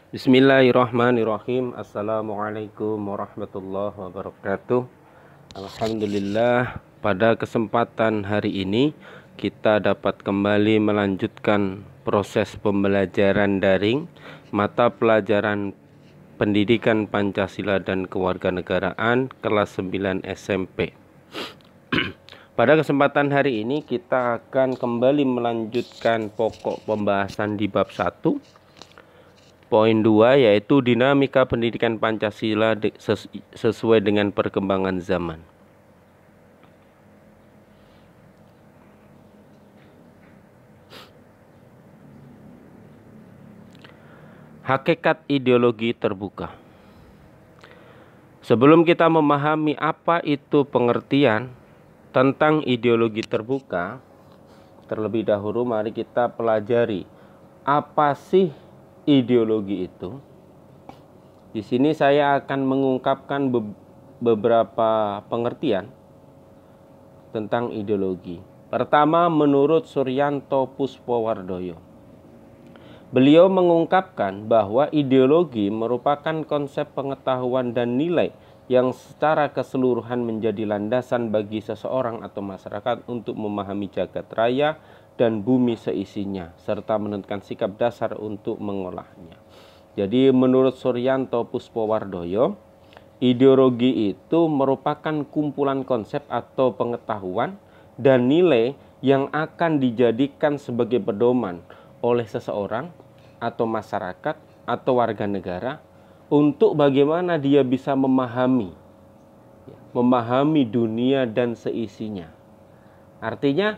Bismillahirrahmanirrahim. Assalamualaikum warahmatullahi wabarakatuh. Alhamdulillah, pada kesempatan hari ini kita dapat kembali melanjutkan proses pembelajaran daring mata pelajaran Pendidikan Pancasila dan Kewarganegaraan kelas 9 SMP. Pada kesempatan hari ini kita akan kembali melanjutkan pokok pembahasan di bab 1. Poin 2 yaitu dinamika pendidikan Pancasila sesuai dengan perkembangan zaman. Hakikat ideologi terbuka. Sebelum kita memahami apa itu pengertian tentang ideologi terbuka, terlebih dahulu mari kita pelajari apa sih ideologi itu. Di sini saya akan mengungkapkan beberapa pengertian tentang ideologi. Pertama, menurut Suryanto Puspowardoyo, beliau mengungkapkan bahwa ideologi merupakan konsep pengetahuan dan nilai yang secara keseluruhan menjadi landasan bagi seseorang atau masyarakat untuk memahami jagat raya dan bumi seisinya, serta menentukan sikap dasar untuk mengolahnya. Jadi menurut Suryanto Puspowardoyo, ideologi itu merupakan kumpulan konsep atau pengetahuan dan nilai yang akan dijadikan sebagai pedoman oleh seseorang atau masyarakat atau warga negara untuk bagaimana dia bisa memahami dunia dan seisinya. Artinya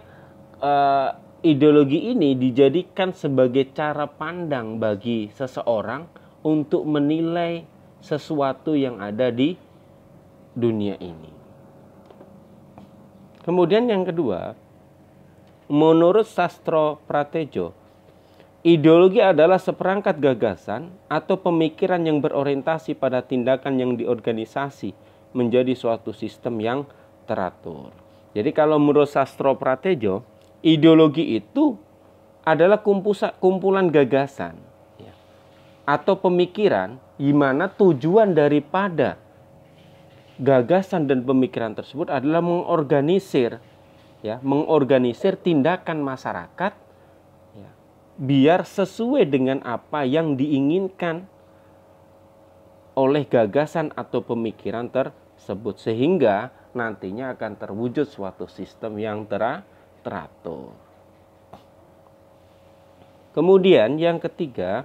ideologi ini dijadikan sebagai cara pandang bagi seseorang untuk menilai sesuatu yang ada di dunia ini. Kemudian yang kedua, menurut Sastro Pratejo, ideologi adalah seperangkat gagasan atau pemikiran yang berorientasi pada tindakan yang diorganisasi menjadi suatu sistem yang teratur. Jadi kalau menurut Sastro Pratejo, ideologi itu adalah kumpulan gagasan atau pemikiran di mana tujuan daripada gagasan dan pemikiran tersebut adalah mengorganisir tindakan masyarakat biar sesuai dengan apa yang diinginkan oleh gagasan atau pemikiran tersebut, sehingga nantinya akan terwujud suatu sistem yang teratur. Kemudian yang ketiga,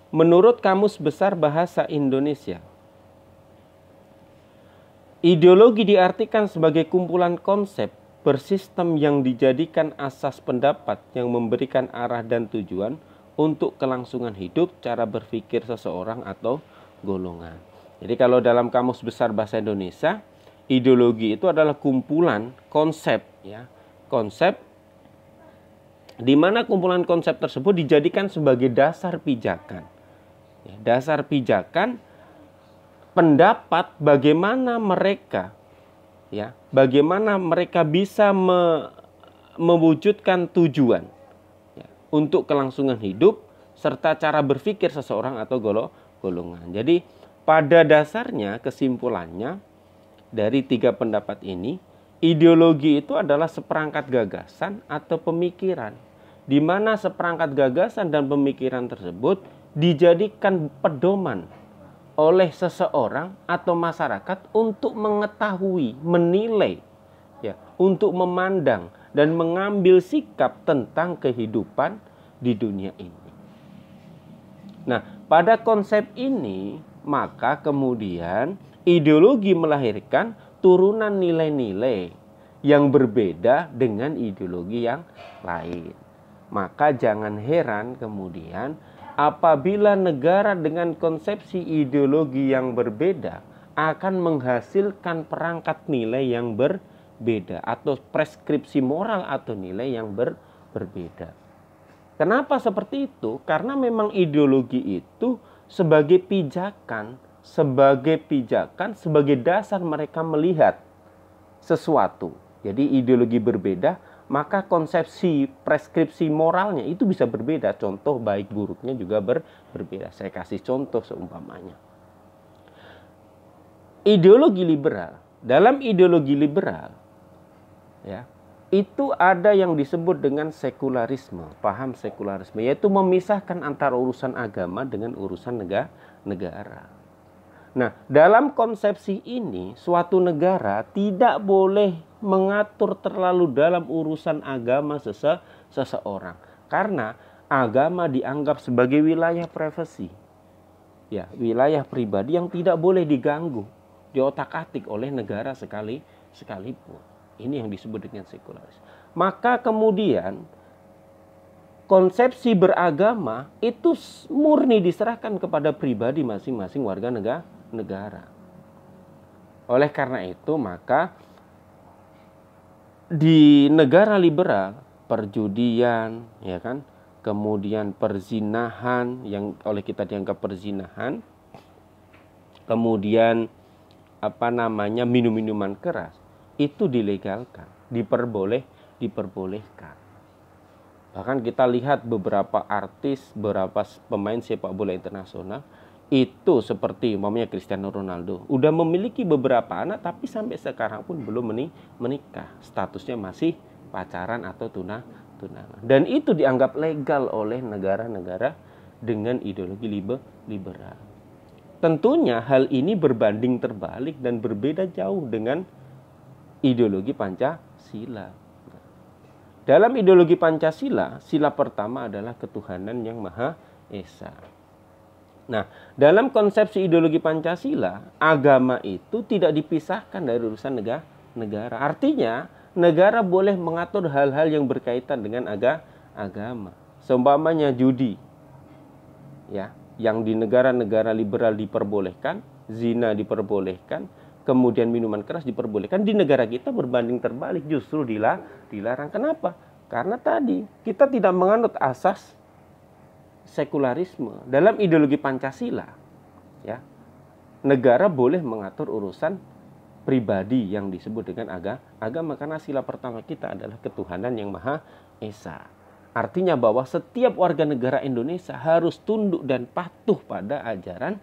menurut Kamus Besar Bahasa Indonesia, ideologi diartikan sebagai kumpulan konsep bersistem yang dijadikan asas pendapat yang memberikan arah dan tujuan untuk kelangsungan hidup, cara berpikir seseorang atau golongan. Jadi kalau dalam Kamus Besar Bahasa Indonesia, ideologi itu adalah kumpulan konsep, konsep di mana kumpulan konsep tersebut dijadikan sebagai dasar pijakan. Dasar pijakan pendapat bagaimana mereka bisa mewujudkan tujuan untuk kelangsungan hidup serta cara berpikir seseorang atau golongan. Jadi pada dasarnya kesimpulannya dari tiga pendapat ini, ideologi itu adalah seperangkat gagasan atau pemikiran, di mana seperangkat gagasan dan pemikiran tersebut dijadikan pedoman oleh seseorang atau masyarakat untuk mengetahui, menilai, untuk memandang dan mengambil sikap tentang kehidupan di dunia ini. Nah, pada konsep ini, maka kemudian ideologi melahirkan turunan nilai-nilai yang berbeda dengan ideologi yang lain. Maka jangan heran kemudian apabila negara dengan konsepsi ideologi yang berbeda akan menghasilkan perangkat nilai yang berbeda atau preskripsi moral atau nilai yang berbeda. Kenapa seperti itu? Karena memang ideologi itu sebagai pijakan, sebagai dasar mereka melihat sesuatu. Jadi ideologi berbeda, maka konsepsi preskripsi moralnya itu bisa berbeda. Contoh baik buruknya juga berbeda. Saya kasih contoh seumpamanya. Ideologi liberal. Dalam ideologi liberal, ya, itu ada yang disebut dengan sekularisme, paham sekularisme, yaitu memisahkan antara urusan agama dengan urusan negara. Nah, dalam konsepsi ini, suatu negara tidak boleh mengatur terlalu dalam urusan agama seseorang. Karena agama dianggap sebagai wilayah privasi. Ya, wilayah pribadi yang tidak boleh diganggu, diotak-atik oleh negara sekalipun. Ini yang disebut dengan sekularis. Maka kemudian konsepsi beragama itu murni diserahkan kepada pribadi masing-masing warga negara. Oleh karena itu, maka di negara liberal, perjudian, ya kan, kemudian perzinahan yang oleh kita dianggap perzinahan, kemudian minum-minuman keras itu dilegalkan, diperbolehkan. Bahkan kita lihat beberapa artis, beberapa pemain sepak bola internasional itu seperti umpamanya Cristiano Ronaldo udah memiliki beberapa anak, tapi sampai sekarang pun belum menikah, statusnya masih pacaran atau tunangan, dan itu dianggap legal oleh negara-negara dengan ideologi liberal. Tentunya hal ini berbanding terbalik dan berbeda jauh dengan ideologi Pancasila. Dalam ideologi Pancasila, sila pertama adalah ketuhanan yang Maha Esa. Nah, dalam konsepsi ideologi Pancasila, agama itu tidak dipisahkan dari urusan negara. Artinya, negara boleh mengatur hal-hal yang berkaitan dengan agama. Seumpamanya judi, ya, yang di negara-negara liberal diperbolehkan, zina diperbolehkan, kemudian minuman keras diperbolehkan. Di negara kita berbanding terbalik, justru dilarang. Kenapa? Karena tadi kita tidak menganut asas sekularisme. Dalam ideologi Pancasila, ya, negara boleh mengatur urusan pribadi yang disebut dengan agama, karena sila pertama kita adalah ketuhanan yang Maha Esa. Artinya bahwa setiap warga negara Indonesia harus tunduk dan patuh pada ajaran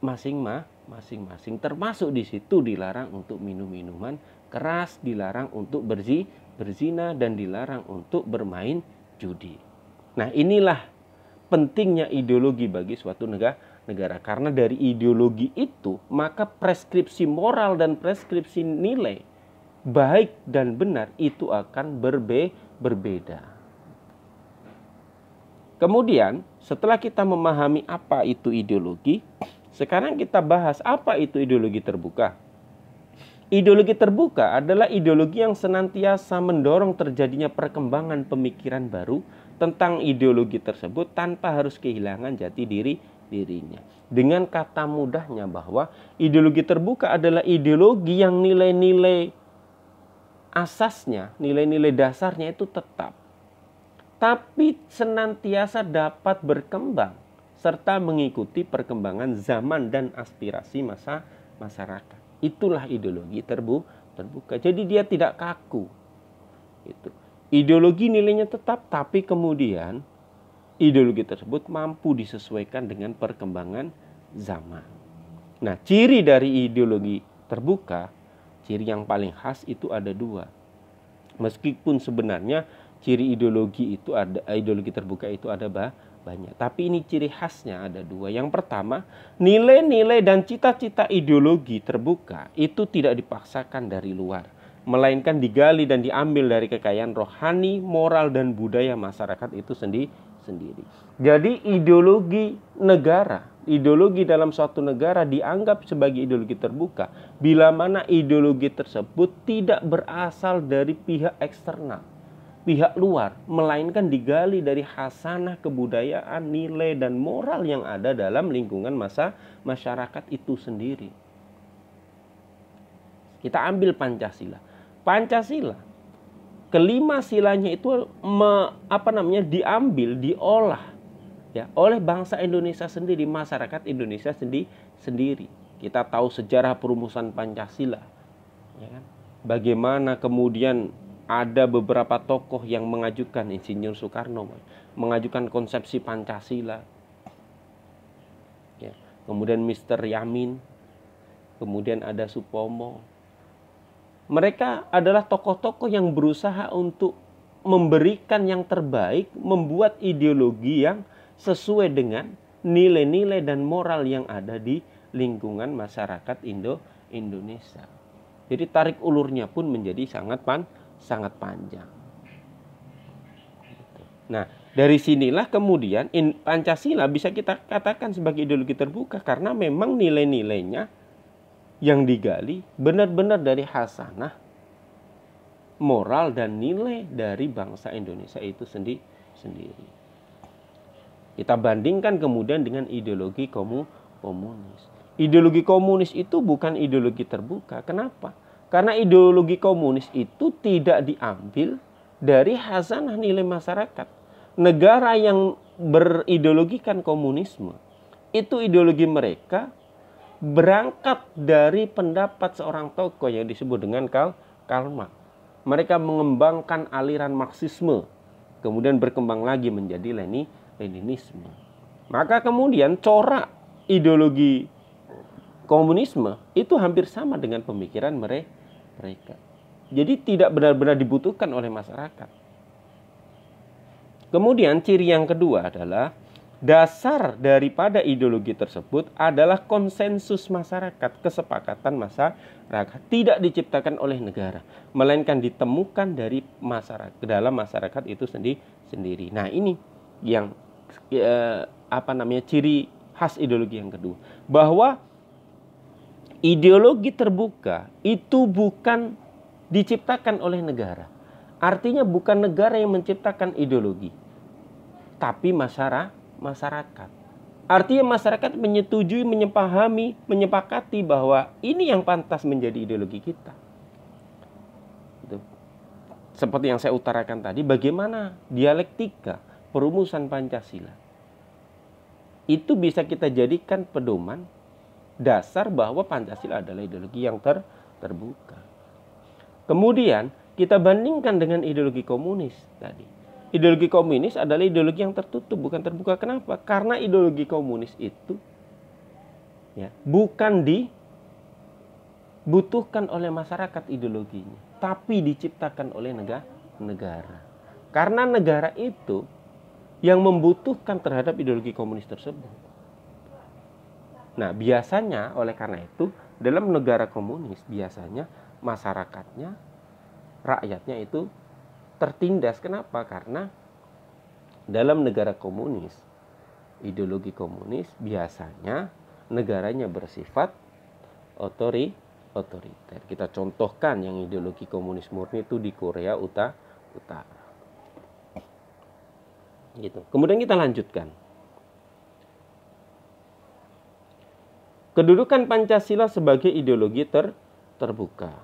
masing-masing, termasuk di situ dilarang untuk minum minuman keras, dilarang untuk berzina, dan dilarang untuk bermain judi. Nah, inilah pentingnya ideologi bagi suatu negara. Karena dari ideologi itu, maka preskripsi moral dan preskripsi nilai baik dan benar itu akan berbeda. Kemudian, setelah kita memahami apa itu ideologi, sekarang kita bahas apa itu ideologi terbuka. Ideologi terbuka adalah ideologi yang senantiasa mendorong terjadinya perkembangan pemikiran baru tentang ideologi tersebut tanpa harus kehilangan jati dirinya. Dengan kata mudahnya bahwa ideologi terbuka adalah ideologi yang nilai-nilai asasnya, nilai-nilai dasarnya itu tetap, tapi senantiasa dapat berkembang serta mengikuti perkembangan zaman dan aspirasi masyarakat. Itulah ideologi terbuka. Jadi dia tidak kaku. Itu. Ideologi nilainya tetap, tapi kemudian ideologi tersebut mampu disesuaikan dengan perkembangan zaman. Nah, ciri dari ideologi terbuka, ciri yang paling khas itu ada dua. Meskipun sebenarnya ciri ideologi terbuka itu ada banyak, tapi ini ciri khasnya ada dua. Yang pertama, nilai-nilai dan cita-cita ideologi terbuka itu tidak dipaksakan dari luar, melainkan digali dan diambil dari kekayaan rohani, moral, dan budaya masyarakat itu sendiri. Jadi ideologi negara, ideologi dalam suatu negara dianggap sebagai ideologi terbuka bila mana ideologi tersebut tidak berasal dari pihak eksternal, pihak luar, melainkan digali dari khasanah kebudayaan, nilai, dan moral yang ada dalam lingkungan masyarakat itu sendiri. Kita ambil Pancasila. Pancasila, kelima silanya itu diambil, diolah, ya, oleh bangsa Indonesia sendiri, masyarakat Indonesia sendiri. Kita tahu sejarah perumusan Pancasila, ya kan? bagaimana kemudian ada beberapa tokoh yang mengajukan, Insinyur Soekarno mengajukan konsepsi Pancasila, ya. Kemudian Mr. Yamin, kemudian ada Supomo. Mereka adalah tokoh-tokoh yang berusaha untuk memberikan yang terbaik, membuat ideologi yang sesuai dengan nilai-nilai dan moral yang ada di lingkungan masyarakat Indonesia. Jadi tarik ulurnya pun menjadi sangat panjang. Nah, dari sinilah kemudian Pancasila bisa kita katakan sebagai ideologi terbuka karena memang nilai-nilainya yang digali benar-benar dari hasanah, moral dan nilai dari bangsa Indonesia itu sendiri. Kita bandingkan kemudian dengan ideologi komunis. Ideologi komunis itu bukan ideologi terbuka. Kenapa? Karena ideologi komunis itu tidak diambil dari hasanah nilai masyarakat. Negara yang berideologikan komunisme, itu ideologi mereka berangkat dari pendapat seorang tokoh yang disebut dengan Karl Marx. Mereka mengembangkan aliran Marxisme, kemudian berkembang lagi menjadi Leninisme. Maka kemudian corak ideologi komunisme itu hampir sama dengan pemikiran mereka. Jadi tidak benar-benar dibutuhkan oleh masyarakat. Kemudian ciri yang kedua adalah dasar daripada ideologi tersebut adalah konsensus masyarakat, kesepakatan masyarakat, tidak diciptakan oleh negara, melainkan ditemukan dari masyarakat, dalam masyarakat itu sendiri. Nah, ini yang ciri khas ideologi yang kedua, bahwa ideologi terbuka itu bukan diciptakan oleh negara. Artinya bukan negara yang menciptakan ideologi, tapi masyarakat. Artinya masyarakat menyetujui, menyepahami, menyepakati bahwa ini yang pantas menjadi ideologi kita. Seperti yang saya utarakan tadi, bagaimana dialektika perumusan Pancasila itu bisa kita jadikan pedoman dasar bahwa Pancasila adalah ideologi yang terbuka. Kemudian kita bandingkan dengan ideologi komunis tadi. Ideologi komunis adalah ideologi yang tertutup, bukan terbuka. Kenapa? Karena ideologi komunis itu bukan dibutuhkan oleh masyarakat ideologinya, tapi diciptakan oleh negara. Karena negara itu yang membutuhkan terhadap ideologi komunis tersebut. Nah, biasanya oleh karena itu dalam negara komunis biasanya masyarakatnya, rakyatnya itu tertindas. Kenapa? Karena dalam negara komunis, ideologi komunis biasanya negaranya bersifat otoriter. Kita contohkan yang ideologi komunis murni itu di Korea Utara. Gitu. Kemudian kita lanjutkan. Kedudukan Pancasila sebagai ideologi terbuka.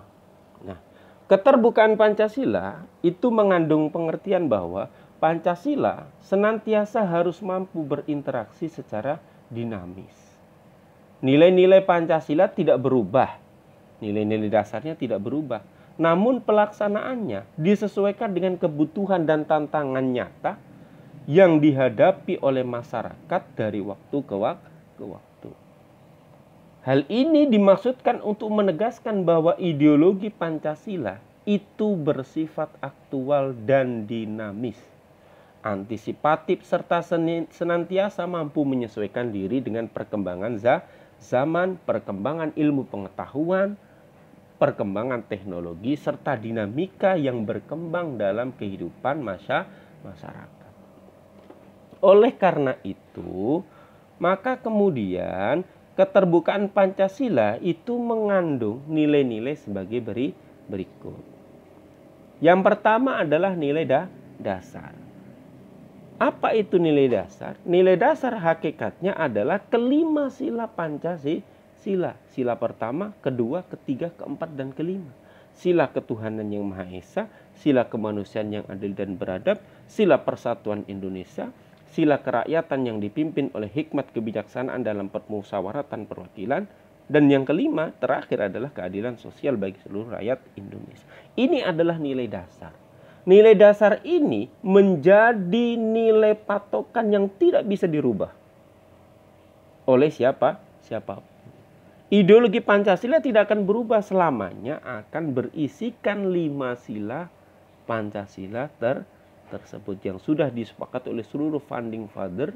Nah, keterbukaan Pancasila itu mengandung pengertian bahwa Pancasila senantiasa harus mampu berinteraksi secara dinamis. Nilai-nilai Pancasila tidak berubah. Nilai-nilai dasarnya tidak berubah. Namun pelaksanaannya disesuaikan dengan kebutuhan dan tantangan nyata yang dihadapi oleh masyarakat dari waktu ke waktu. Hal ini dimaksudkan untuk menegaskan bahwa ideologi Pancasila itu bersifat aktual dan dinamis, antisipatif serta senantiasa mampu menyesuaikan diri dengan perkembangan zaman, perkembangan ilmu pengetahuan, perkembangan teknologi serta dinamika yang berkembang dalam kehidupan masyarakat. Oleh karena itu, maka kemudian keterbukaan Pancasila itu mengandung nilai-nilai sebagai berikut. Yang pertama adalah nilai dasar. Apa itu nilai dasar? Nilai dasar hakikatnya adalah kelima sila Pancasila. Sila pertama, kedua, ketiga, keempat, dan kelima. Sila ketuhanan yang Maha Esa, sila kemanusiaan yang adil dan beradab, sila persatuan Indonesia, sila kerakyatan yang dipimpin oleh hikmat kebijaksanaan dalam permusyawaratan perwakilan, Dan yang kelima, terakhir adalah keadilan sosial bagi seluruh rakyat Indonesia. Ini adalah nilai dasar. Nilai dasar ini menjadi nilai patokan yang tidak bisa dirubah oleh siapapun. Ideologi Pancasila tidak akan berubah selamanya, akan berisikan 5 sila Pancasila tersebut yang sudah disepakati oleh seluruh founding father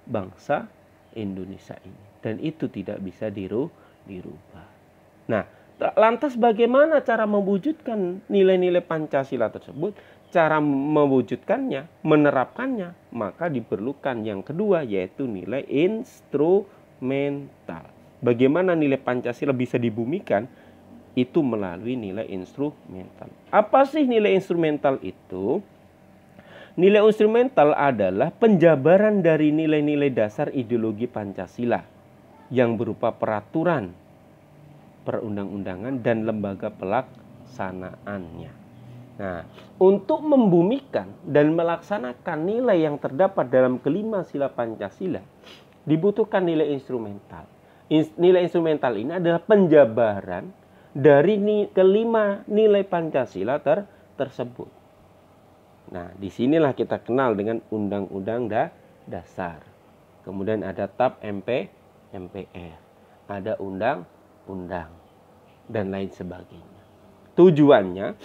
bangsa Indonesia ini. Dan itu tidak bisa dirubah. Nah, lantas bagaimana cara mewujudkan nilai-nilai Pancasila tersebut? Cara mewujudkannya, menerapkannya, maka diperlukan yang kedua, yaitu nilai instrumental. Bagaimana nilai Pancasila bisa dibumikan? Itu melalui nilai instrumental. Apa sih nilai instrumental itu? Nilai instrumental adalah penjabaran dari nilai-nilai dasar ideologi Pancasila yang berupa peraturan, perundang-undangan, dan lembaga pelaksanaannya. Nah, untuk membumikan dan melaksanakan nilai yang terdapat dalam kelima sila Pancasila, dibutuhkan nilai instrumental. Nilai instrumental ini adalah penjabaran dari kelima nilai Pancasila tersebut. Nah, disinilah kita kenal dengan Undang-Undang Dasar. Kemudian ada TAP MPR, ada undang-undang, dan lain sebagainya. Tujuannya,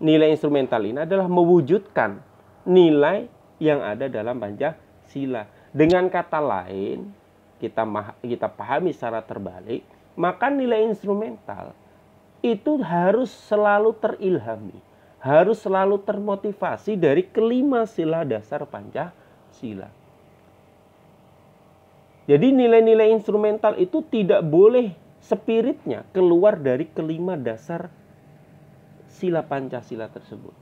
nilai instrumental ini adalah mewujudkan nilai yang ada dalam Pancasila. Dengan kata lain, kita pahami secara terbalik, maka nilai instrumental itu harus selalu terilhami, harus selalu termotivasi dari kelima sila dasar Pancasila. Jadi nilai-nilai instrumental itu tidak boleh spiritnya keluar dari kelima dasar sila Pancasila tersebut.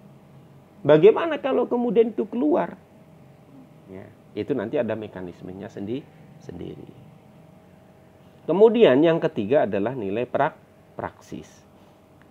Bagaimana kalau kemudian itu keluar? Ya, itu nanti ada mekanismenya sendiri. Kemudian yang ketiga adalah nilai praksis.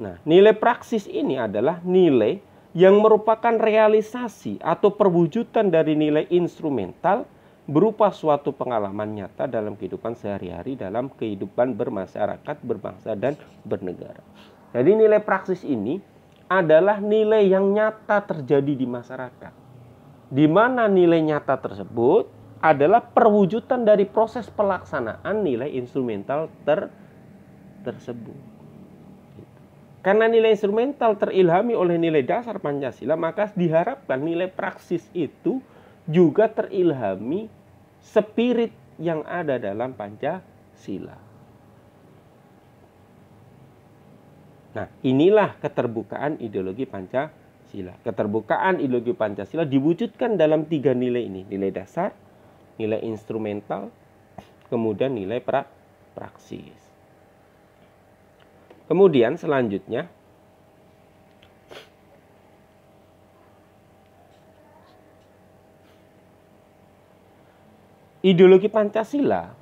Nah, nilai praksis ini adalah nilai yang merupakan realisasi atau perwujudan dari nilai instrumental berupa suatu pengalaman nyata dalam kehidupan sehari-hari, dalam kehidupan bermasyarakat, berbangsa, dan bernegara. Jadi nilai praksis ini adalah nilai yang nyata terjadi di masyarakat. Di mana nilai nyata tersebut adalah perwujudan dari proses pelaksanaan nilai instrumental tersebut. Karena nilai instrumental terilhami oleh nilai dasar Pancasila, maka diharapkan nilai praksis itu juga terilhami spirit yang ada dalam Pancasila. Nah, inilah keterbukaan ideologi Pancasila. Keterbukaan ideologi Pancasila diwujudkan dalam 3 nilai ini. Nilai dasar, nilai instrumental, kemudian nilai praksis. Kemudian selanjutnya, ideologi Pancasila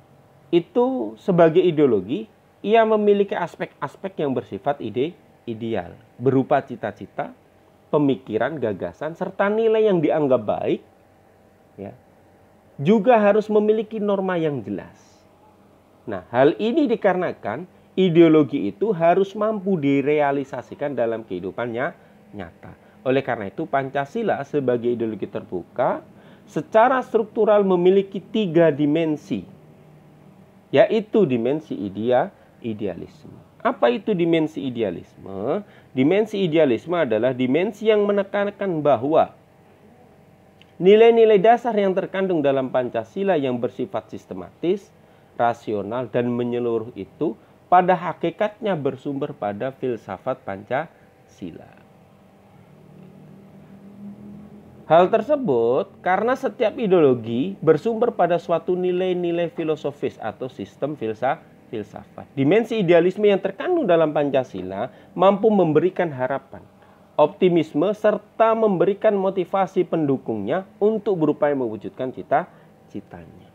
itu sebagai ideologi, ia memiliki aspek-aspek yang bersifat ideal, berupa cita-cita, pemikiran, gagasan, serta nilai yang dianggap baik, ya, juga harus memiliki norma yang jelas. Nah, hal ini dikarenakan ideologi itu harus mampu direalisasikan dalam kehidupannya nyata. Oleh karena itu, Pancasila sebagai ideologi terbuka secara struktural memiliki 3 dimensi, yaitu dimensi idealisme. Apa itu dimensi idealisme? Dimensi idealisme adalah dimensi yang menekankan bahwa nilai-nilai dasar yang terkandung dalam Pancasila yang bersifat sistematis, rasional, dan menyeluruh itu pada hakikatnya bersumber pada filsafat Pancasila. Hal tersebut karena setiap ideologi bersumber pada suatu nilai-nilai filosofis atau sistem filsafat. Dimensi idealisme yang terkandung dalam Pancasila mampu memberikan harapan, optimisme, serta memberikan motivasi pendukungnya untuk berupaya mewujudkan cita-citanya.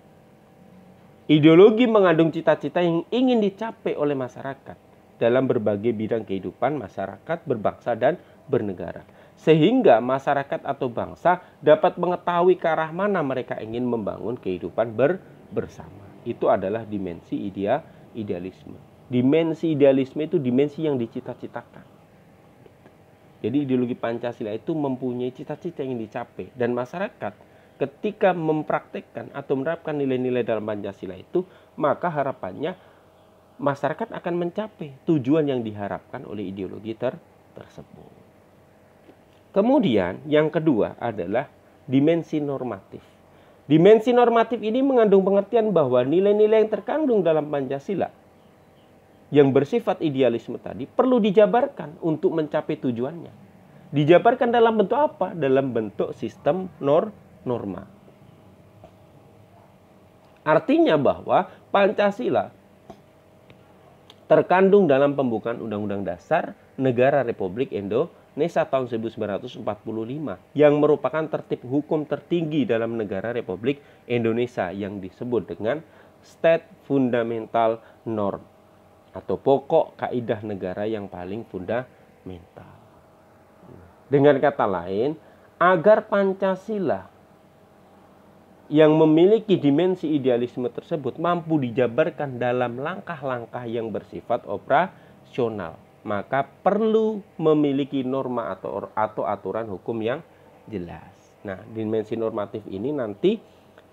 Ideologi mengandung cita-cita yang ingin dicapai oleh masyarakat dalam berbagai bidang kehidupan masyarakat, berbangsa, dan bernegara. Sehingga masyarakat atau bangsa dapat mengetahui ke arah mana mereka ingin membangun kehidupan bersama. Itu adalah dimensi idealisme. Dimensi idealisme itu dimensi yang dicita-citakan. Jadi ideologi Pancasila itu mempunyai cita-cita yang dicapai. Dan masyarakat ketika mempraktekkan atau menerapkan nilai-nilai dalam Pancasila itu, maka harapannya masyarakat akan mencapai tujuan yang diharapkan oleh ideologi tersebut. Kemudian yang kedua adalah dimensi normatif. Dimensi normatif ini mengandung pengertian bahwa nilai-nilai yang terkandung dalam Pancasila yang bersifat idealisme tadi perlu dijabarkan untuk mencapai tujuannya. Dijabarkan dalam bentuk apa? Dalam bentuk sistem norma. Artinya bahwa Pancasila terkandung dalam pembukaan Undang-Undang Dasar Negara Republik Indonesia tahun 1945 yang merupakan tertib hukum tertinggi dalam negara Republik Indonesia yang disebut dengan State Fundamental Norm atau pokok kaidah negara yang paling fundamental. Dengan kata lain, agar Pancasila yang memiliki dimensi idealisme tersebut mampu dijabarkan dalam langkah-langkah yang bersifat operasional, maka perlu memiliki norma atau aturan hukum yang jelas. Nah, dimensi normatif ini nanti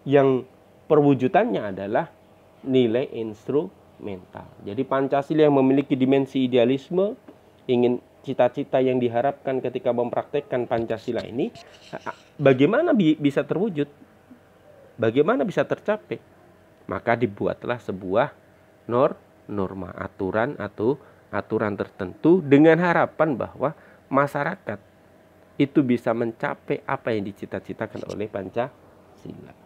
yang perwujudannya adalah nilai instrumental. Jadi Pancasila yang memiliki dimensi idealisme, ingin cita-cita yang diharapkan ketika mempraktekkan Pancasila ini, bagaimana bisa terwujud? Bagaimana bisa tercapai? Maka dibuatlah sebuah norma, aturan tertentu dengan harapan bahwa masyarakat itu bisa mencapai apa yang dicita-citakan oleh Pancasila.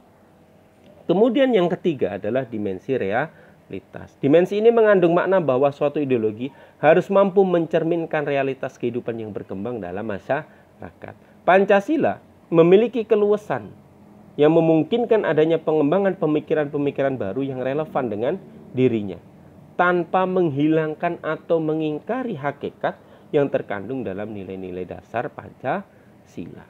Kemudian yang ketiga adalah dimensi realitas. Dimensi ini mengandung makna bahwa suatu ideologi harus mampu mencerminkan realitas kehidupan yang berkembang dalam masyarakat. Pancasila memiliki keluasan yang memungkinkan adanya pengembangan pemikiran-pemikiran baru yang relevan dengan dirinya, tanpa menghilangkan atau mengingkari hakikat yang terkandung dalam nilai-nilai dasar Pancasila.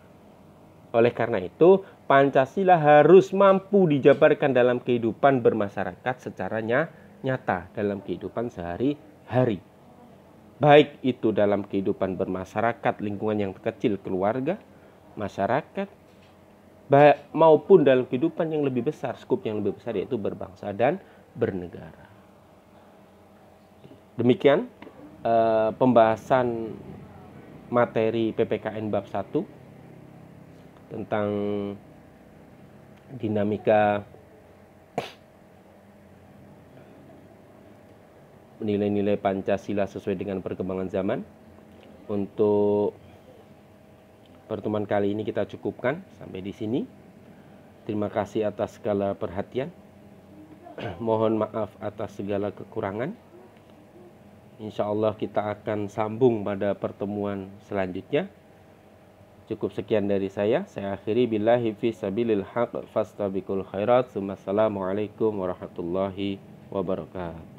Oleh karena itu, Pancasila harus mampu dijabarkan dalam kehidupan bermasyarakat secara nyata dalam kehidupan sehari-hari. Baik itu dalam kehidupan bermasyarakat, lingkungan yang kecil, keluarga, masyarakat, maupun dalam kehidupan yang lebih besar, skup yang lebih besar, yaitu berbangsa dan bernegara. Demikian pembahasan materi PPKN bab 1 tentang dinamika nilai-nilai Pancasila sesuai dengan perkembangan zaman. Untuk pertemuan kali ini kita cukupkan sampai di sini. Terima kasih atas segala perhatian. Mohon maaf atas segala kekurangan. Insya Allah kita akan sambung pada pertemuan selanjutnya. Cukup sekian dari saya. Saya akhiri billahi fi sabilil haq fastabiqul khairat. Assalamualaikum warahmatullahi wabarakatuh.